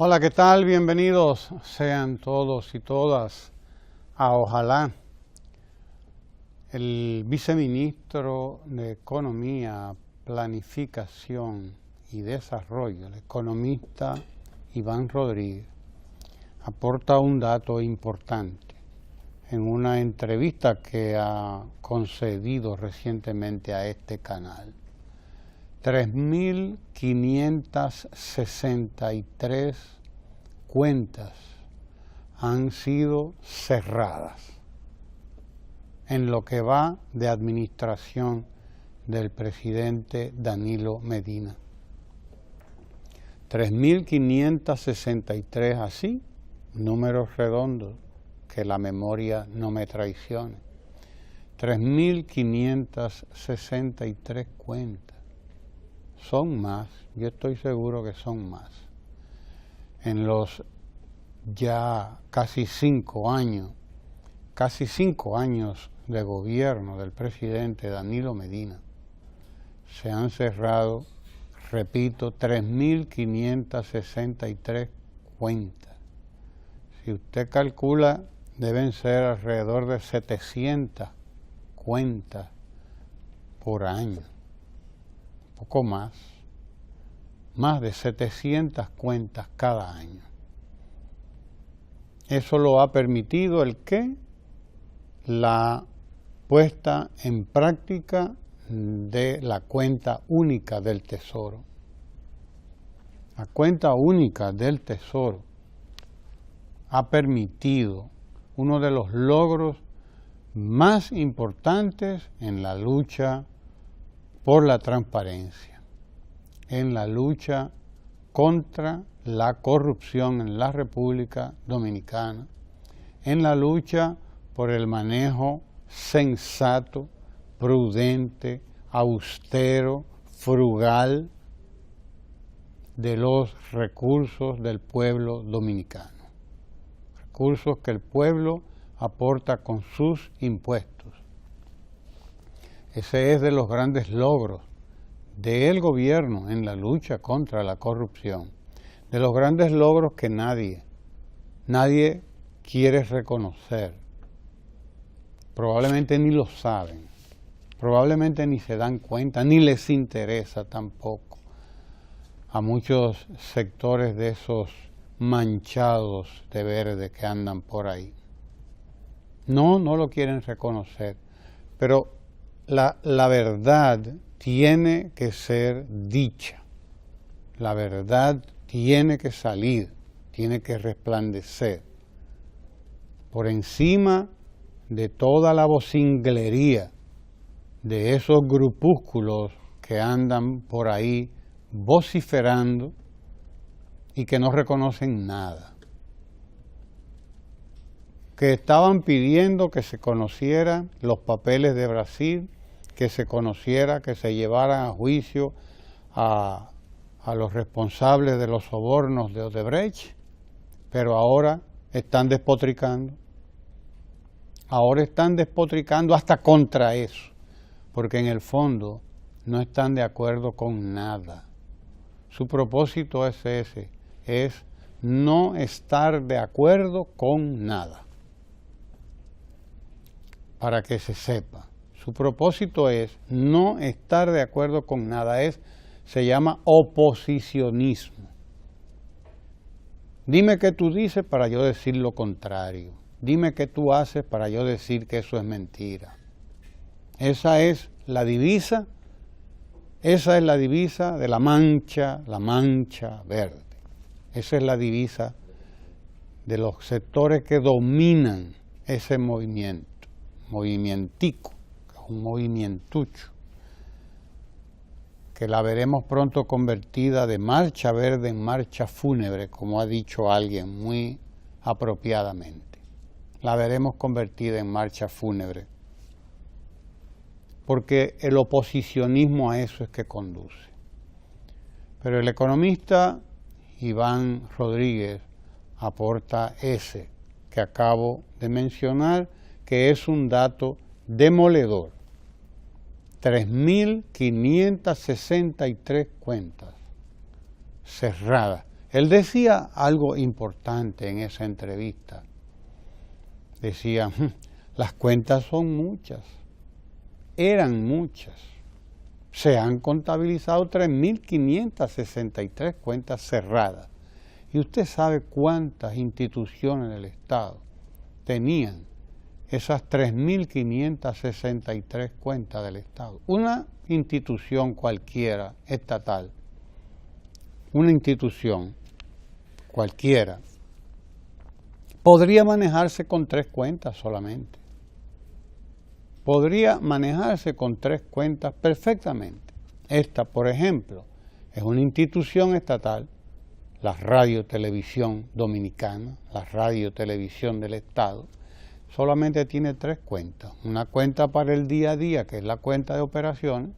Hola, ¿qué tal? Bienvenidos sean todos y todas a Ojalá. El viceministro de Economía, Planificación y Desarrollo, el economista Iván Rodríguez, aporta un dato importante en una entrevista que ha concedido recientemente a este canal. 3.563 cuentas han sido cerradas en lo que va de administración del presidente Danilo Medina. 3.563 así, números redondos, que la memoria no me traicione. 3.563 cuentas. Son más, yo estoy seguro que son más. En los ya casi 5 años de gobierno del presidente Danilo Medina, se han cerrado, repito, 3.563 cuentas. Si usted calcula, deben ser alrededor de 700 cuentas por año. Poco más de 700 cuentas cada año. Eso lo ha permitido el qué? La puesta en práctica de la cuenta única del Tesoro. La cuenta única del Tesoro ha permitido uno de los logros más importantes en la lucha por la transparencia, en la lucha contra la corrupción en la República Dominicana, en la lucha por el manejo sensato, prudente, austero, frugal de los recursos del pueblo dominicano. Recursos que el pueblo aporta con sus impuestos. Ese es de los grandes logros del gobierno en la lucha contra la corrupción, de los grandes logros que nadie quiere reconocer. Probablemente ni lo saben, probablemente ni se dan cuenta, ni les interesa tampoco a muchos sectores de esos manchados de verde que andan por ahí. No lo quieren reconocer, pero la verdad tiene que ser dicha, la verdad tiene que salir, tiene que resplandecer por encima de toda la vocinglería de esos grupúsculos que andan por ahí vociferando y que no reconocen nada, que estaban pidiendo que se conocieran los papeles de Brasil, que se conociera, que se llevaran a juicio a los responsables de los sobornos de Odebrecht, pero ahora están despotricando. Ahora están despotricando hasta contra eso, porque en el fondo no están de acuerdo con nada. Su propósito es ese, es no estar de acuerdo con nada. Para que se sepa, su propósito es no estar de acuerdo con nada, se llama oposicionismo. Dime qué tú dices para yo decir lo contrario. Dime qué tú haces para yo decir que eso es mentira. Esa es la divisa de la mancha verde. Esa es la divisa de los sectores que dominan ese movimientico, un movimientucho, que la veremos pronto convertida de marcha verde en marcha fúnebre, como ha dicho alguien muy apropiadamente. La veremos convertida en marcha fúnebre, porque el oposicionismo a eso es que conduce. Pero el economista Iván Rodríguez aporta ese que acabo de mencionar, que es un dato demoledor. 3.563 cuentas cerradas. Él decía algo importante en esa entrevista. Decía, las cuentas son muchas, eran muchas. Se han contabilizado 3.563 cuentas cerradas. ¿Y usted sabe cuántas instituciones del Estado tenían esas 3.563 cuentas del Estado? Una institución cualquiera, estatal, una institución cualquiera, podría manejarse con 3 cuentas solamente. Podría manejarse con 3 cuentas perfectamente. Esta, por ejemplo, es una institución estatal, la Radio Televisión Dominicana, la Radio Televisión del Estado, solamente tiene 3 cuentas. Una cuenta para el día a día, que es la cuenta de operaciones,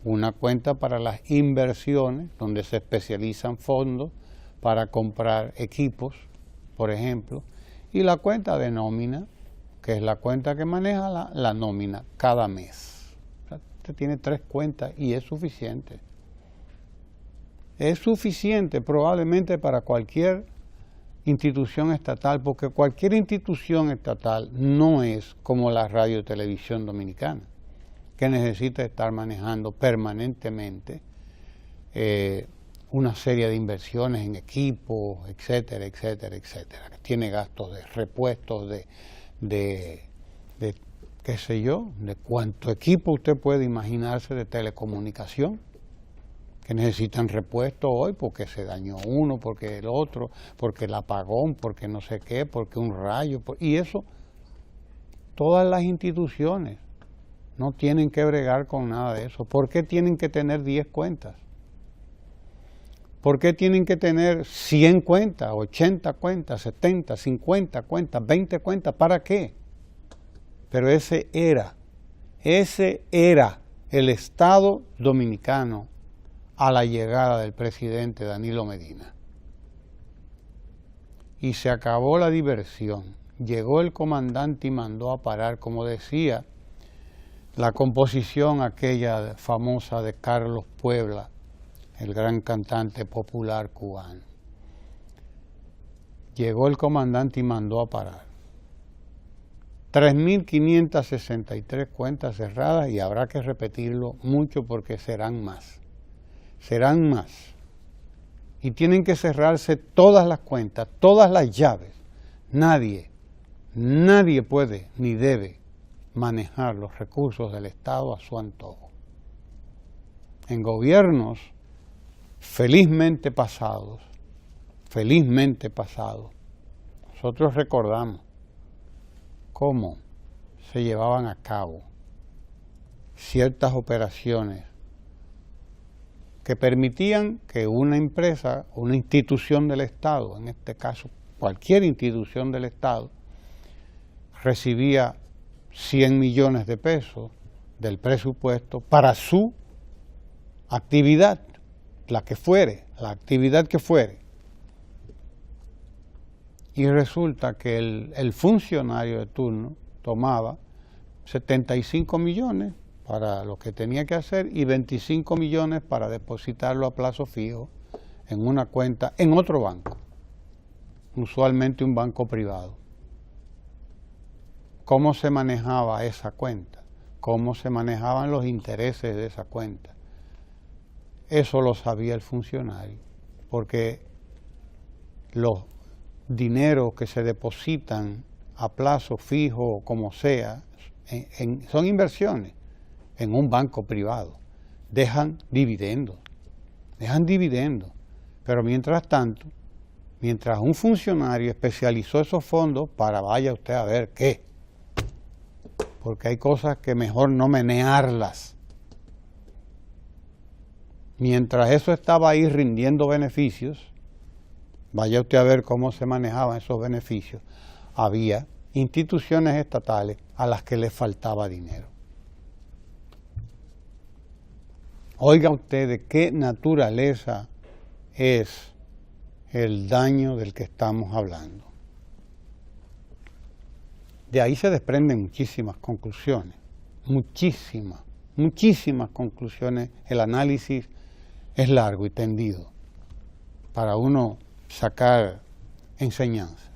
una cuenta para las inversiones, donde se especializan fondos para comprar equipos, por ejemplo, y la cuenta de nómina, que es la cuenta que maneja la nómina cada mes. O sea, usted tiene 3 cuentas y es suficiente. Es suficiente probablemente para cualquier institución estatal, porque cualquier institución estatal no es como la Radio y Televisión Dominicana, que necesita estar manejando permanentemente una serie de inversiones en equipos, etcétera, etcétera, etcétera. Tiene gastos de repuestos, de qué sé yo, de cuánto equipo usted puede imaginarse de telecomunicación, que necesitan repuesto hoy porque se dañó uno, porque el otro, porque el apagón, porque no sé qué, porque un rayo, y eso, todas las instituciones no tienen que bregar con nada de eso. ¿Por qué tienen que tener 10 cuentas? ¿Por qué tienen que tener 100 cuentas, 80 cuentas, 70, 50 cuentas, 20 cuentas? ¿Para qué? Pero ese era el Estado dominicano a la llegada del presidente Danilo Medina. Y se acabó la diversión. Llegó el comandante y mandó a parar, como decía la composición aquella famosa de Carlos Puebla, el gran cantante popular cubano. Llegó el comandante y mandó a parar. 3.563 cuentas cerradas, y habrá que repetirlo mucho porque serán más. Serán más. Y tienen que cerrarse todas las cuentas, todas las llaves. Nadie puede ni debe manejar los recursos del Estado a su antojo. En gobiernos felizmente pasados, nosotros recordamos cómo se llevaban a cabo ciertas operaciones que permitían que una empresa, una institución del Estado, en este caso cualquier institución del Estado, recibía 100 millones de pesos del presupuesto para su actividad, la actividad que fuere. Y resulta que el funcionario de turno tomaba 75 millones para lo que tenía que hacer y 25 millones para depositarlo a plazo fijo en una cuenta en otro banco, usualmente un banco privado. ¿Cómo se manejaba esa cuenta? ¿Cómo se manejaban los intereses de esa cuenta? Eso lo sabía el funcionario, porque los dineros que se depositan a plazo fijo o como sea, son inversiones en un banco privado, dejan dividendos, pero mientras tanto, mientras un funcionario especializó esos fondos para vaya usted a ver qué, porque hay cosas que mejor no menearlas. Mientras eso estaba ahí rindiendo beneficios, vaya usted a ver cómo se manejaban esos beneficios, había instituciones estatales a las que les faltaba dinero. Oiga usted de qué naturaleza es el daño del que estamos hablando. De ahí se desprenden muchísimas conclusiones, muchísimas conclusiones. El análisis es largo y tendido. para uno sacar enseñanza.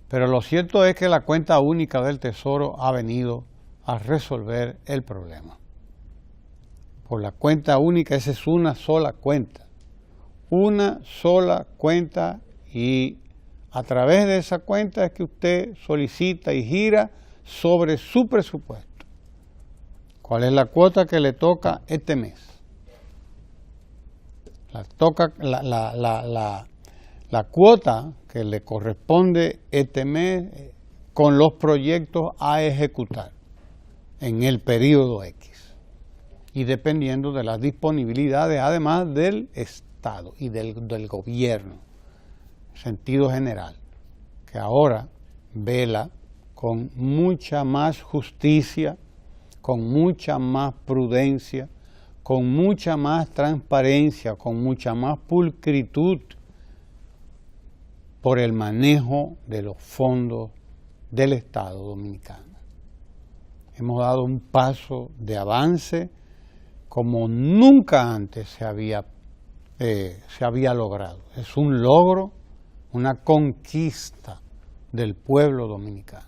Pero lo cierto es que la cuenta única del Tesoro ha venido a resolver el problema. Por la cuenta única, esa es una sola cuenta. Una sola cuenta, y a través de esa cuenta es que usted solicita y gira sobre su presupuesto. ¿Cuál es la cuota que le toca este mes? La cuota que le corresponde este mes con los proyectos a ejecutar en el periodo X. Y dependiendo de las disponibilidades, además del Estado y del gobierno, en sentido general, que ahora vela con mucha más justicia, con mucha más prudencia, con mucha más transparencia, con mucha más pulcritud por el manejo de los fondos del Estado dominicano. Hemos dado un paso de avance como nunca antes se había logrado. Es un logro, una conquista del pueblo dominicano.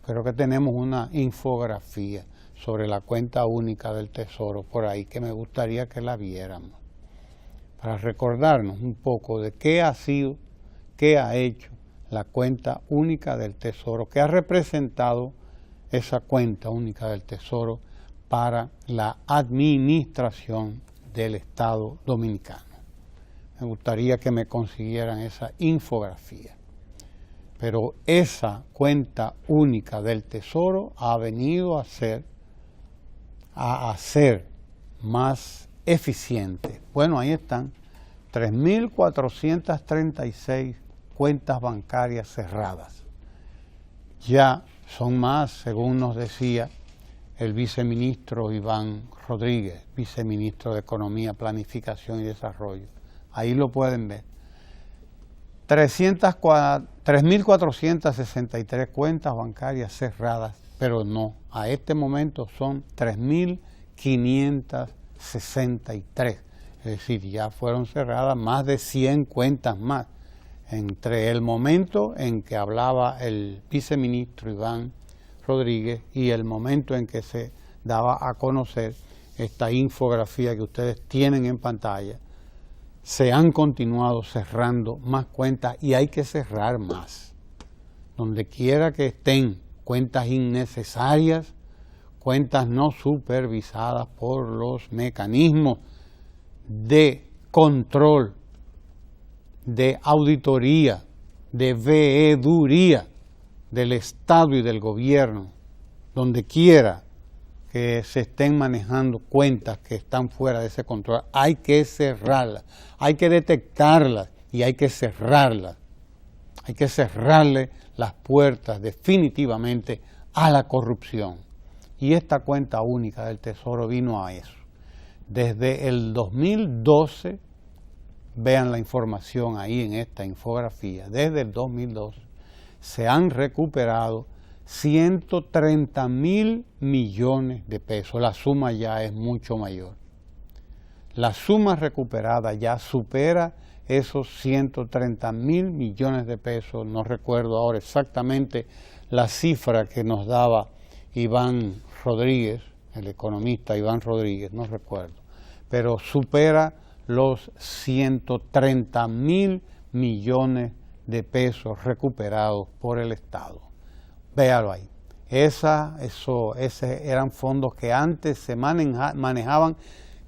Creo que tenemos una infografía sobre la cuenta única del Tesoro por ahí que me gustaría que la viéramos, para recordarnos un poco de qué ha sido, qué ha hecho la cuenta única del Tesoro, qué ha representado esa cuenta única del Tesoro para la administración del Estado dominicano. Me gustaría que me consiguieran esa infografía. Pero esa cuenta única del Tesoro ha venido a ser más eficiente. Bueno, ahí están 3.436 cuentas bancarias cerradas. Ya son más, según nos decía el viceministro Iván Rodríguez, viceministro de Economía, Planificación y Desarrollo. Ahí lo pueden ver. 3.463 cuentas bancarias cerradas, pero no, a este momento son 3.563, es decir, ya fueron cerradas más de 100 cuentas más, entre el momento en que hablaba el viceministro Iván Rodríguez y el momento en que se daba a conocer esta infografía que ustedes tienen en pantalla. Se han continuado cerrando más cuentas y hay que cerrar más. Donde quiera que estén cuentas innecesarias, cuentas no supervisadas por los mecanismos de control, de auditoría, de veeduría del Estado y del gobierno, donde quiera que se estén manejando cuentas que están fuera de ese control, hay que cerrarlas, hay que detectarlas y hay que cerrarlas. Hay que cerrarle las puertas definitivamente a la corrupción. Y esta cuenta única del Tesoro vino a eso. Desde el 2012, vean la información ahí en esta infografía, desde el 2012 se han recuperado 130.000 millones de pesos. La suma ya es mucho mayor. La suma recuperada ya supera esos 130.000 millones de pesos. No recuerdo ahora exactamente la cifra que nos daba Iván Rodríguez, el economista Iván Rodríguez, no recuerdo. Pero supera los 130.000 millones de pesos recuperados por el Estado. Véalo ahí. Esos eran fondos que antes se manejaban,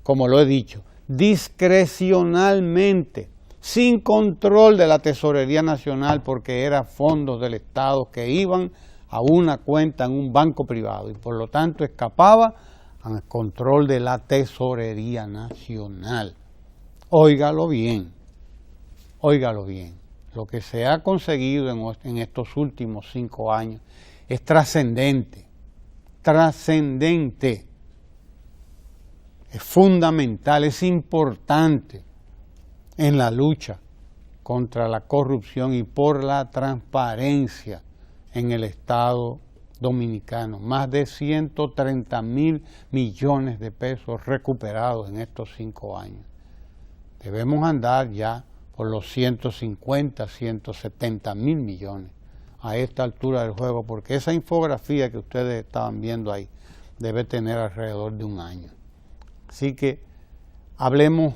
como lo he dicho, discrecionalmente, sin control de la Tesorería Nacional, porque eran fondos del Estado que iban a una cuenta en un banco privado y por lo tanto escapaba al control de la Tesorería Nacional. Óigalo bien, óigalo bien. Lo que se ha conseguido en estos últimos 5 años es trascendente, trascendente. Es fundamental, es importante en la lucha contra la corrupción y por la transparencia en el Estado dominicano. Más de 130.000 millones de pesos recuperados en estos 5 años. Debemos andar ya por los 150, 170 mil millones a esta altura del juego, porque esa infografía que ustedes estaban viendo ahí debe tener alrededor de un año. Así que hablemos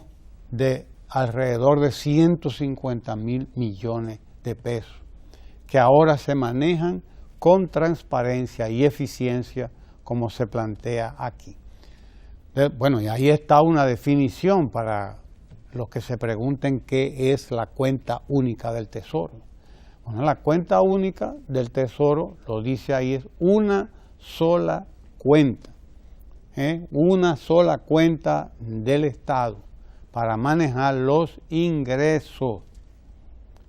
de alrededor de 150 mil millones de pesos que ahora se manejan con transparencia y eficiencia como se plantea aquí. Bueno, y ahí está una definición para los que se pregunten qué es la cuenta única del Tesoro. Bueno, la cuenta única del Tesoro, lo dice ahí, es una sola cuenta, una sola cuenta del Estado para manejar los ingresos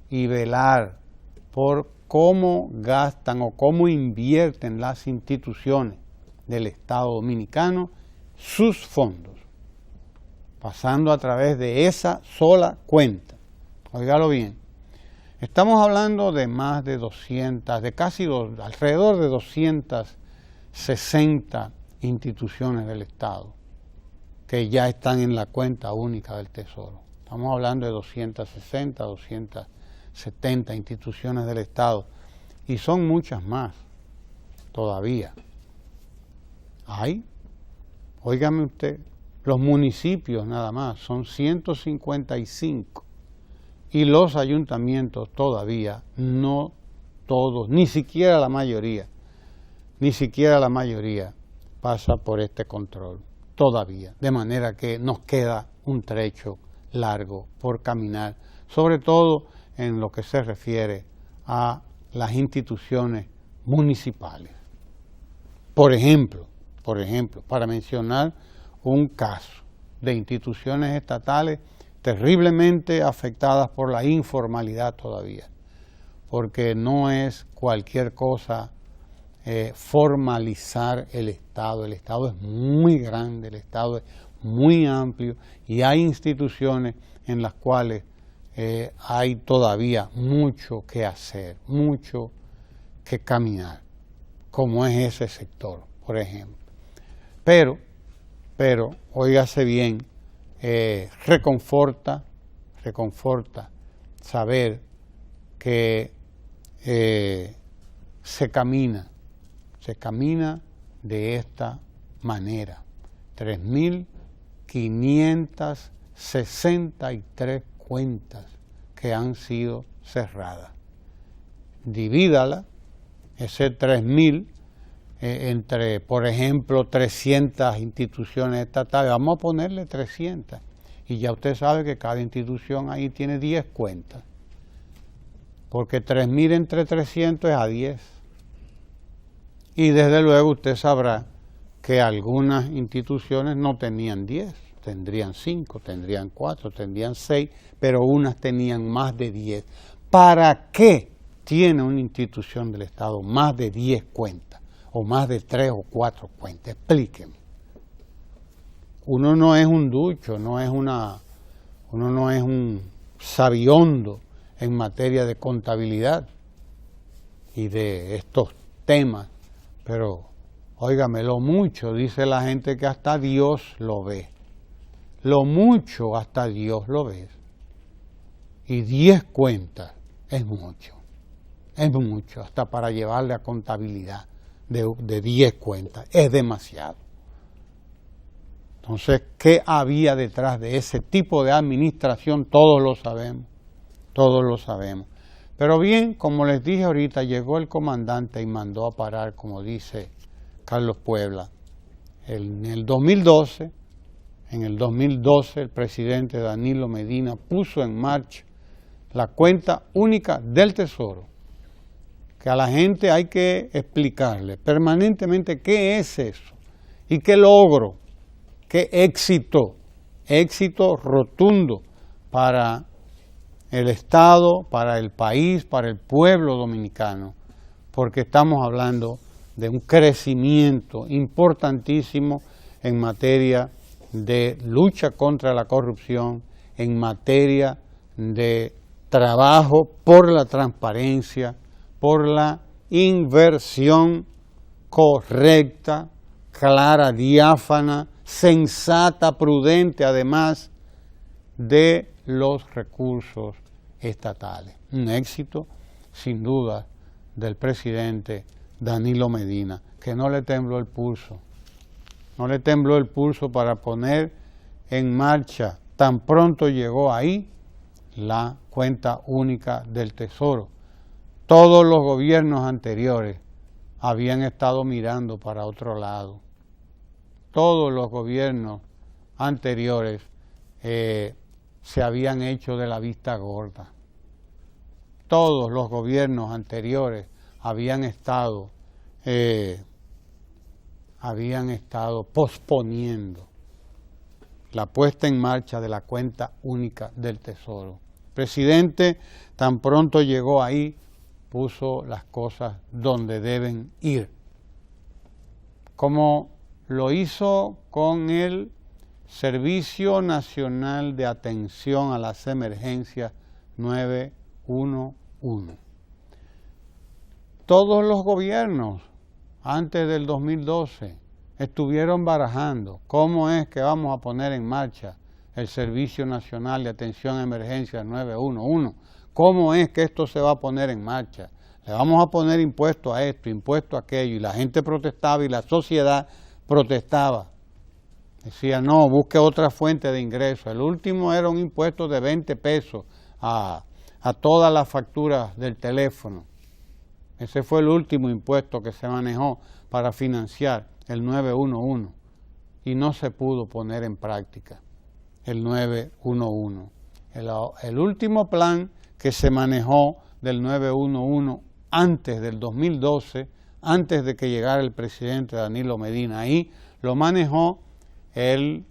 y velar por cómo gastan o cómo invierten las instituciones del Estado Dominicano sus fondos, pasando a través de esa sola cuenta. Óigalo bien. Estamos hablando de más de 200, alrededor de 260 instituciones del Estado que ya están en la cuenta única del Tesoro. Estamos hablando de 260, 270 instituciones del Estado y son muchas más todavía. Óigame usted, los municipios nada más son 155 y los ayuntamientos todavía no todos, ni siquiera la mayoría pasa por este control todavía, de manera que nos queda un trecho largo por caminar, sobre todo en lo que se refiere a las instituciones municipales. Por ejemplo, para mencionar un caso de instituciones estatales terriblemente afectadas por la informalidad todavía, porque no es cualquier cosa formalizar el Estado. El Estado es muy grande, el Estado es muy amplio y hay instituciones en las cuales hay todavía mucho que hacer, mucho que caminar, como es ese sector, por ejemplo. Pero, óigase bien, reconforta saber que se camina de esta manera. 3.563 cuentas que han sido cerradas. Divídala, ese 3.000, entre, por ejemplo, 300 instituciones estatales, vamos a ponerle 300, y ya usted sabe que cada institución ahí tiene 10 cuentas, porque 3.000 entre 300 es a 10, y desde luego usted sabrá que algunas instituciones no tenían 10, tendrían 5, tendrían 4, tendrían 6, pero unas tenían más de 10. ¿Para qué tiene una institución del Estado más de 10 cuentas? O más de 3 o 4 cuentas, explíqueme. Uno no es un ducho, uno no es un sabiondo en materia de contabilidad y de estos temas, pero óigame, lo mucho, dice la gente que hasta Dios lo ve. Lo mucho hasta Dios lo ve. Y 10 cuentas es mucho, hasta para llevarle a contabilidad de 10 cuentas, es demasiado. Entonces, ¿qué había detrás de ese tipo de administración? Todos lo sabemos. Pero bien, como les dije ahorita, llegó el comandante y mandó a parar, como dice Carlos Puebla. En el 2012, el presidente Danilo Medina puso en marcha la cuenta única del Tesoro, que a la gente hay que explicarle permanentemente qué es eso y qué logro, qué éxito rotundo para el Estado, para el país, para el pueblo dominicano, porque estamos hablando de un crecimiento importantísimo en materia de lucha contra la corrupción, en materia de trabajo por la transparencia, por la inversión correcta, clara, diáfana, sensata, prudente, además de los recursos estatales. Un éxito, sin duda, del presidente Danilo Medina, que no le tembló el pulso. No le tembló el pulso para poner en marcha, tan pronto llegó ahí, la cuenta única del Tesoro. Todos los gobiernos anteriores habían estado mirando para otro lado. Todos los gobiernos anteriores se habían hecho de la vista gorda. Todos los gobiernos anteriores habían estado posponiendo la puesta en marcha de la cuenta única del Tesoro. El presidente tan pronto llegó ahí, puso las cosas donde deben ir. Como lo hizo con el Servicio Nacional de Atención a las Emergencias 911. Todos los gobiernos antes del 2012 estuvieron barajando cómo es que vamos a poner en marcha el Servicio Nacional de Atención a Emergencias 911. ¿Cómo es que esto se va a poner en marcha? Le vamos a poner impuesto a esto, impuesto a aquello, y la gente protestaba y la sociedad protestaba. Decía, no, busque otra fuente de ingreso. El último era un impuesto de 20 pesos a todas las facturas del teléfono. Ese fue el último impuesto que se manejó para financiar el 911 y no se pudo poner en práctica el 911. El último plan que se manejó del 911 antes del 2012, antes de que llegara el presidente Danilo Medina, ahí lo manejó el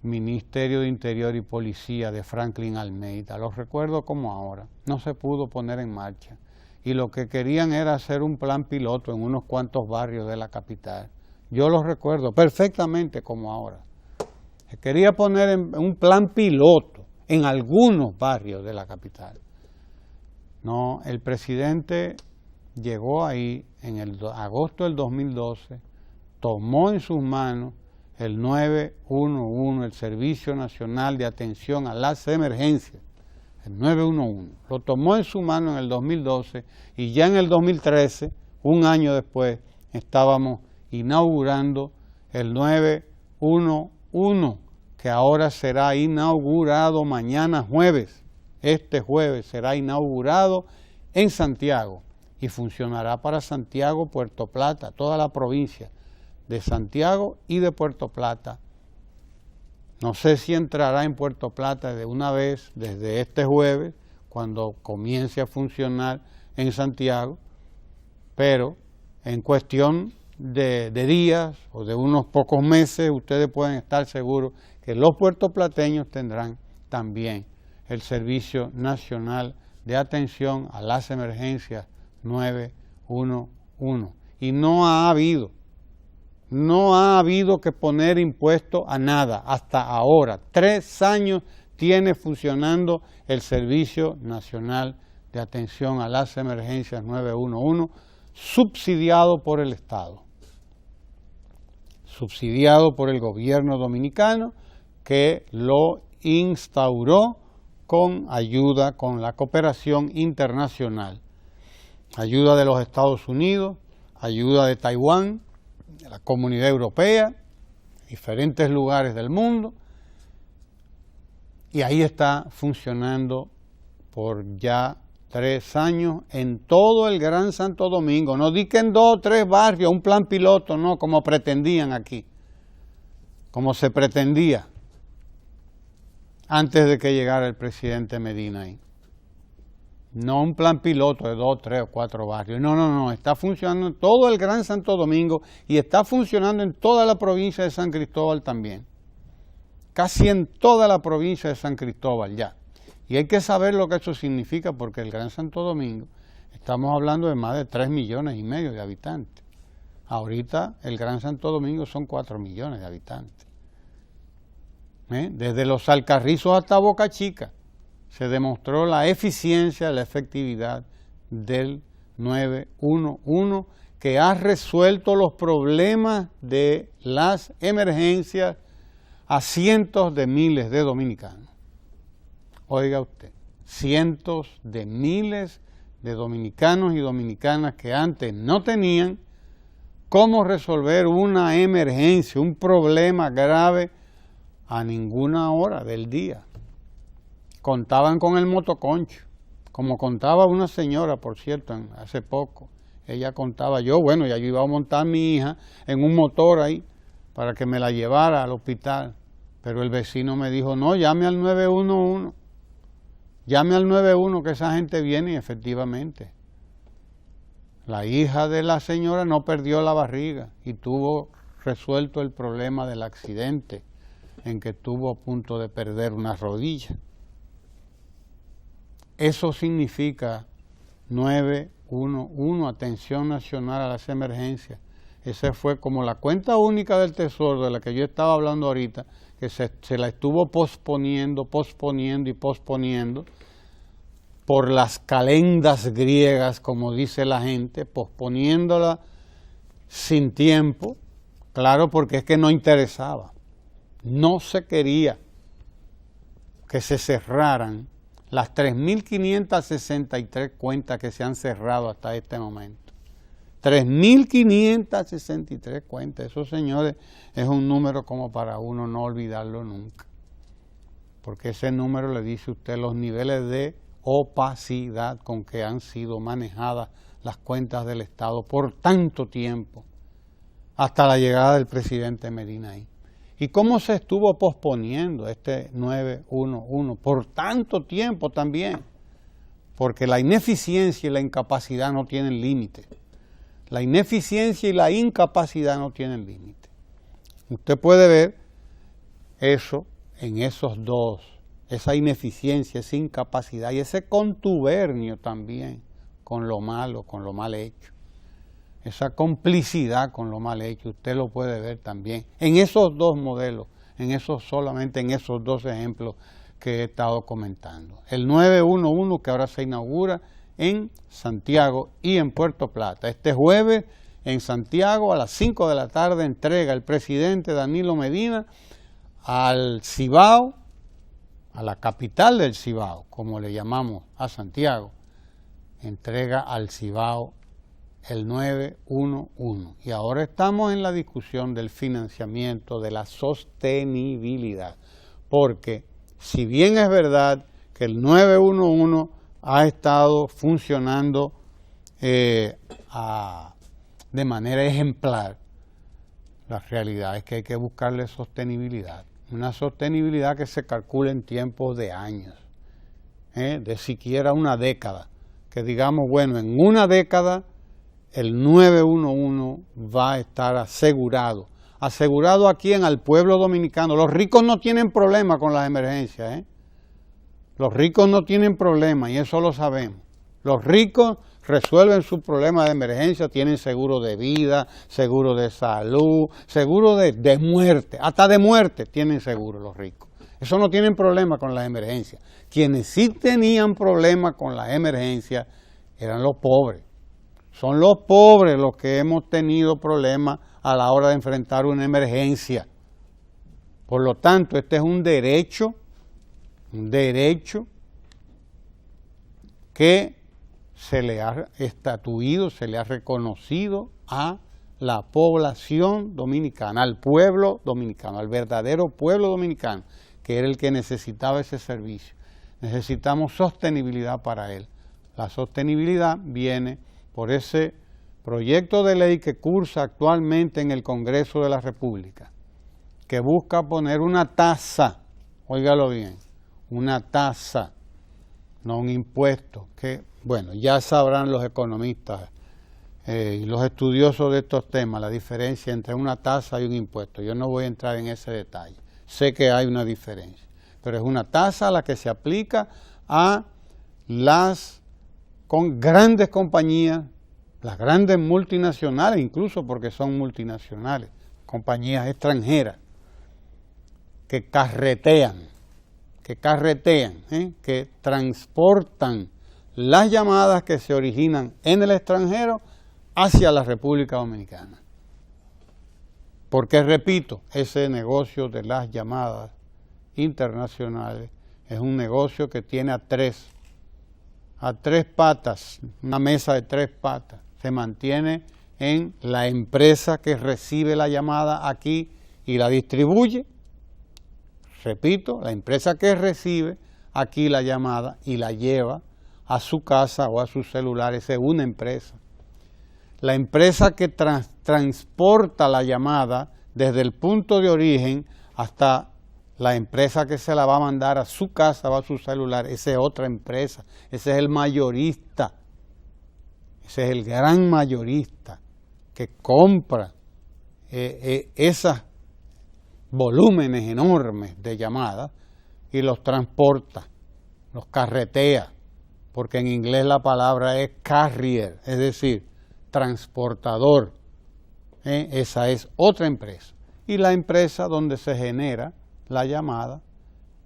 Ministerio de Interior y Policía de Franklin Almeida. Lo recuerdo como ahora. No se pudo poner en marcha. Y lo que querían era hacer un plan piloto en unos cuantos barrios de la capital. Yo lo recuerdo perfectamente como ahora. Se quería poner un plan piloto en algunos barrios de la capital. No, el presidente llegó ahí en agosto del 2012, tomó en sus manos el 911, el Servicio Nacional de Atención a las Emergencias, el 911. Lo tomó en su mano en el 2012 y ya en el 2013, un año después, estábamos inaugurando el 911, que ahora será inaugurado mañana jueves. Este jueves será inaugurado en Santiago y funcionará para Santiago, Puerto Plata, toda la provincia de Santiago y de Puerto Plata. No sé si entrará en Puerto Plata de una vez desde este jueves, cuando comience a funcionar en Santiago, pero en cuestión de días o de unos pocos meses, ustedes pueden estar seguros que los puertoplateños tendrán también el Servicio Nacional de Atención a las Emergencias 911. Y no ha habido que poner impuesto a nada hasta ahora. 3 años tiene funcionando el Servicio Nacional de Atención a las Emergencias 911, subsidiado por el Estado, subsidiado por el gobierno dominicano, que lo instauró con ayuda, con la cooperación internacional, ayuda de los Estados Unidos, ayuda de Taiwán, de la Comunidad Europea, diferentes lugares del mundo, y ahí está funcionando por ya 3 años en todo el Gran Santo Domingo. No di que en 2 o 3 barrios, un plan piloto, no, como pretendían aquí, como se pretendía antes de que llegara el presidente Medina ahí. No un plan piloto de 2, 3 o 4 barrios. No, está funcionando en todo el Gran Santo Domingo y está funcionando en toda la provincia de San Cristóbal también. Casi en toda la provincia de San Cristóbal ya. Y hay que saber lo que eso significa, porque el Gran Santo Domingo, estamos hablando de más de 3,5 millones de habitantes. Ahorita el Gran Santo Domingo son 4 millones de habitantes. Desde Los Alcarrizos hasta Boca Chica se demostró la eficiencia, la efectividad del 911, que ha resuelto los problemas de las emergencias a cientos de miles de dominicanos. Oiga usted, cientos de miles de dominicanos y dominicanas que antes no tenían cómo resolver una emergencia, un problema grave a ninguna hora del día. Contaban con el motoconcho, como contaba una señora, por cierto, hace poco. Ella contaba, ya yo iba a montar a mi hija en un motor ahí para que me la llevara al hospital. Pero el vecino me dijo, no, llame al 911. Llame al 911 que esa gente viene y efectivamente. La hija de la señora no perdió la barriga y tuvo resuelto el problema del accidente en que estuvo a punto de perder una rodilla. Eso significa 911, atención nacional a las emergencias. Esa fue como la cuenta única del Tesoro de la que yo estaba hablando ahorita, que se la estuvo posponiendo por las calendas griegas, como dice la gente, posponiéndola sin tiempo, claro, porque es que no interesaba. No se quería que se cerraran las 3.563 cuentas que se han cerrado hasta este momento. 3.563 cuentas. Eso, señores, es un número como para uno no olvidarlo nunca. Porque ese número le dice a usted los niveles de opacidad con que han sido manejadas las cuentas del Estado por tanto tiempo, hasta la llegada del presidente Medina ahí. ¿Y cómo se estuvo posponiendo este 911 por tanto tiempo también? Porque la ineficiencia y la incapacidad no tienen límite. La ineficiencia y la incapacidad no tienen límite. Usted puede ver eso en esos dos, esa ineficiencia, esa incapacidad y ese contubernio también con lo malo, con lo mal hecho. Esa complicidad con lo mal hecho, usted lo puede ver también en esos dos modelos, solamente en esos dos ejemplos que he estado comentando. El 911 que ahora se inaugura en Santiago y en Puerto Plata. Este jueves en Santiago a las 5 de la tarde entrega el presidente Danilo Medina al Cibao, a la capital del Cibao, como le llamamos a Santiago, entrega al Cibao el 911. Y ahora estamos en la discusión del financiamiento, de la sostenibilidad, porque si bien es verdad que el 911 ha estado funcionando de manera ejemplar, la realidad es que hay que buscarle sostenibilidad, una sostenibilidad que se calcule en tiempos de años, de siquiera una década, que digamos, bueno, en una década el 911 va a estar asegurado. ¿Asegurado a quién? Al pueblo dominicano. Los ricos no tienen problema con las emergencias, Los ricos no tienen problema y eso lo sabemos. Los ricos resuelven sus problemas de emergencia, tienen seguro de vida, seguro de salud, seguro de muerte, hasta de muerte tienen seguro los ricos. Eso no tienen problema con las emergencias. Quienes sí tenían problema con las emergencias eran los pobres. Son los pobres los que hemos tenido problemas a la hora de enfrentar una emergencia. Por lo tanto, este es un derecho que se le ha estatuido, se le ha reconocido a la población dominicana, al pueblo dominicano, al verdadero pueblo dominicano, que era el que necesitaba ese servicio. Necesitamos sostenibilidad para él. La sostenibilidad viene por ese proyecto de ley que cursa actualmente en el Congreso de la República, que busca poner una tasa, óigalo bien, una tasa, no un impuesto, que, bueno, ya sabrán los economistas y los estudiosos de estos temas, la diferencia entre una tasa y un impuesto. Yo no voy a entrar en ese detalle, sé que hay una diferencia, pero es una tasa a la que se aplica a las grandes compañías, las grandes multinacionales, incluso porque son multinacionales, compañías extranjeras, que carretean, que transportan las llamadas que se originan en el extranjero hacia la República Dominicana. Porque, repito, ese negocio de las llamadas internacionales es un negocio que tiene a tres patas, una mesa de tres patas. Se mantiene en la empresa que recibe la llamada aquí y la distribuye. Repito, la empresa que recibe aquí la llamada y la lleva a su casa o a su celular, esa es una empresa. La empresa que transporta la llamada desde el punto de origen hasta la empresa que se la va a mandar a su casa o a su celular, esa es otra empresa, ese es el mayorista, ese es el gran mayorista que compra esos volúmenes enormes de llamadas y los transporta, los carretea, porque en inglés la palabra es carrier, es decir, transportador. Esa es otra empresa. Y la empresa donde se genera la llamada,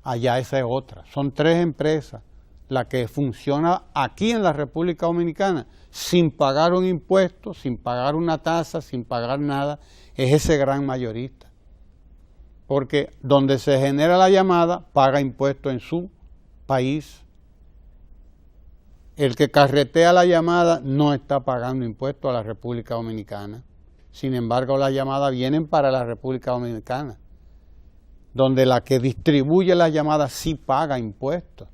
allá esa es otra. Son tres empresas. La que funciona aquí en la República Dominicana sin pagar un impuesto, sin pagar una tasa, sin pagar nada, es ese gran mayorista. Porque donde se genera la llamada, paga impuesto en su país. El que carretea la llamada no está pagando impuestos a la República Dominicana. Sin embargo, las llamadas vienen para la República Dominicana, donde la que distribuye las llamadas sí paga impuestos.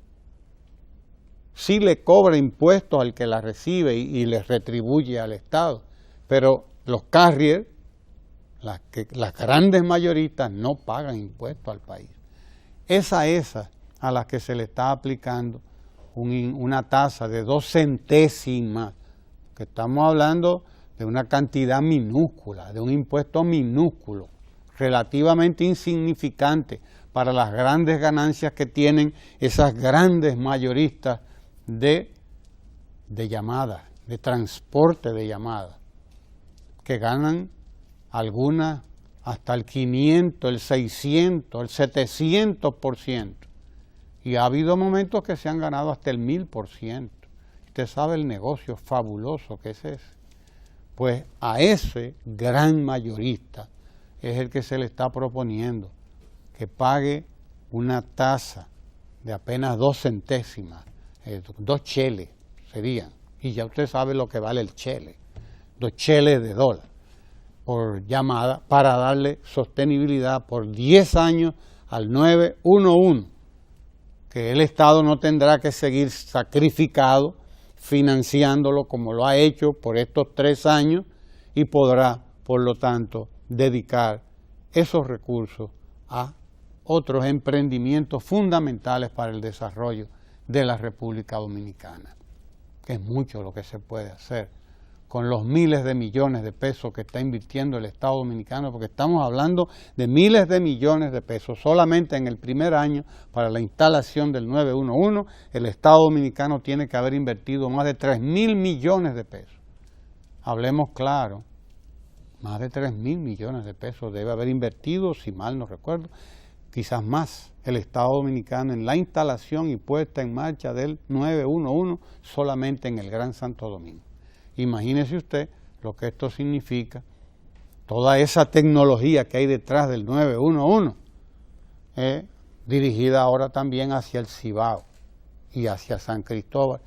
Sí le cobra impuestos al que la recibe y les retribuye al Estado. Pero los carriers, las grandes mayoristas, no pagan impuestos al país. Esas a las que se le está aplicando una tasa de 2 centésimas, que estamos hablando de una cantidad minúscula, de un impuesto minúsculo, relativamente insignificante para las grandes ganancias que tienen esas grandes mayoristas de llamadas, de transporte de llamadas, que ganan algunas hasta el 500, el 600, el 700%. Y ha habido momentos que se han ganado hasta el 1000%. Usted sabe el negocio fabuloso que es ese. Pues a ese gran mayorista es el que se le está proponiendo que pague una tasa de apenas 2 centésimas, 2 cheles serían, y ya usted sabe lo que vale el chele, 2 cheles de dólar por llamada, para darle sostenibilidad por 10 años al 911, que el Estado no tendrá que seguir sacrificado financiándolo como lo ha hecho por estos 3 años y podrá, por lo tanto, dedicar esos recursos a otros emprendimientos fundamentales para el desarrollo de la República Dominicana, que es mucho lo que se puede hacer con los miles de millones de pesos que está invirtiendo el Estado Dominicano, porque estamos hablando de miles de millones de pesos. Solamente en el primer año para la instalación del 911, el Estado Dominicano tiene que haber invertido más de 3.000 millones de pesos. Hablemos claro, más de 3.000 millones de pesos debe haber invertido, si mal no recuerdo, quizás más, el Estado Dominicano en la instalación y puesta en marcha del 911 solamente en el Gran Santo Domingo. Imagínese usted lo que esto significa, toda esa tecnología que hay detrás del 911, dirigida ahora también hacia el Cibao y hacia San Cristóbal,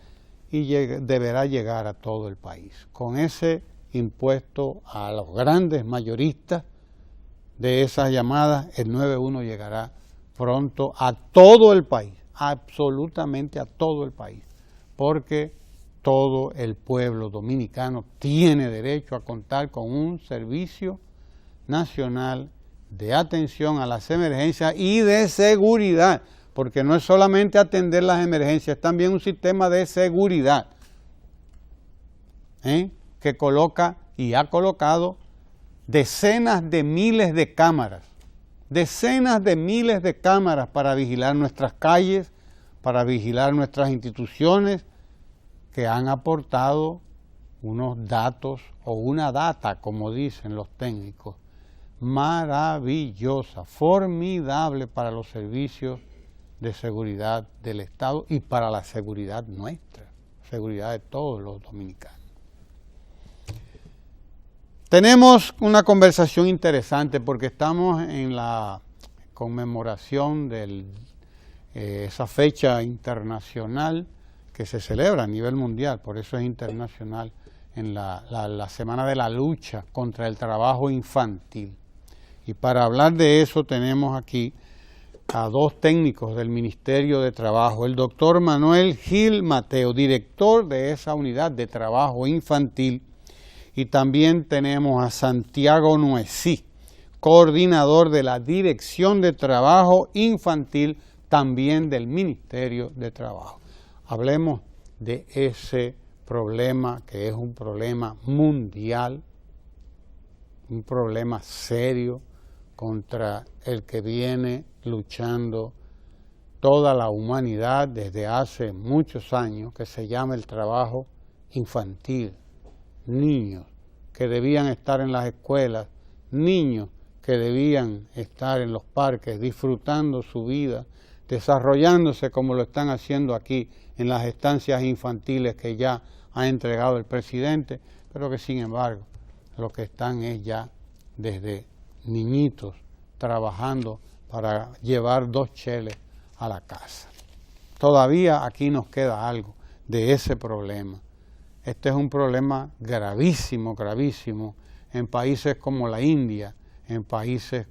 y deberá llegar a todo el país. Con ese impuesto a los grandes mayoristas de esas llamadas, el 911 llegará pronto a todo el país, absolutamente a todo el país, porque todo el pueblo dominicano tiene derecho a contar con un servicio nacional de atención a las emergencias y de seguridad, porque no es solamente atender las emergencias, es también un sistema de seguridad que coloca y ha colocado decenas de miles de cámaras para vigilar nuestras calles, para vigilar nuestras instituciones, que han aportado unos datos o una data, como dicen los técnicos, maravillosa, formidable para los servicios de seguridad del Estado y para la seguridad nuestra, seguridad de todos los dominicanos. Tenemos una conversación interesante porque estamos en la conmemoración del esa fecha internacional que se celebra a nivel mundial, por eso es internacional, en la Semana de la Lucha contra el Trabajo Infantil. Y para hablar de eso tenemos aquí a dos técnicos del Ministerio de Trabajo, el doctor Manuel Gil Mateo, director de esa unidad de trabajo infantil, y también tenemos a Santiago Nuecí, coordinador de la Dirección de Trabajo Infantil, también del Ministerio de Trabajo. Hablemos de ese problema que es un problema mundial, un problema serio contra el que viene luchando toda la humanidad desde hace muchos años, que se llama el trabajo infantil. Niños que debían estar en las escuelas, niños que debían estar en los parques disfrutando su vida, desarrollándose como lo están haciendo aquí en las estancias infantiles que ya ha entregado el presidente, pero que sin embargo lo que están es ya desde niñitos trabajando para llevar 2 cheles a la casa. Todavía aquí nos queda algo de ese problema. Este es un problema gravísimo, gravísimo en países como la India, en países,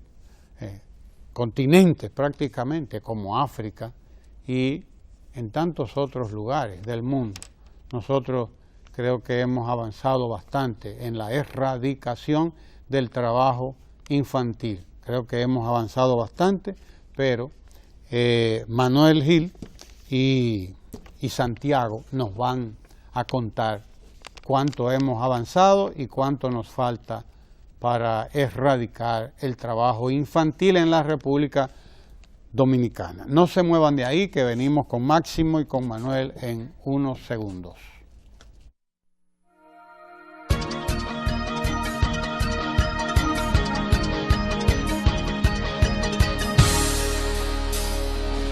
continentes prácticamente, como África y en tantos otros lugares del mundo. Nosotros creo que hemos avanzado bastante en la erradicación del trabajo infantil. Creo que hemos avanzado bastante, pero Manuel Gil y Santiago nos van a contar cuánto hemos avanzado y cuánto nos falta para erradicar el trabajo infantil en la República Dominicana. No se muevan de ahí, que venimos con Máximo y con Manuel en unos segundos.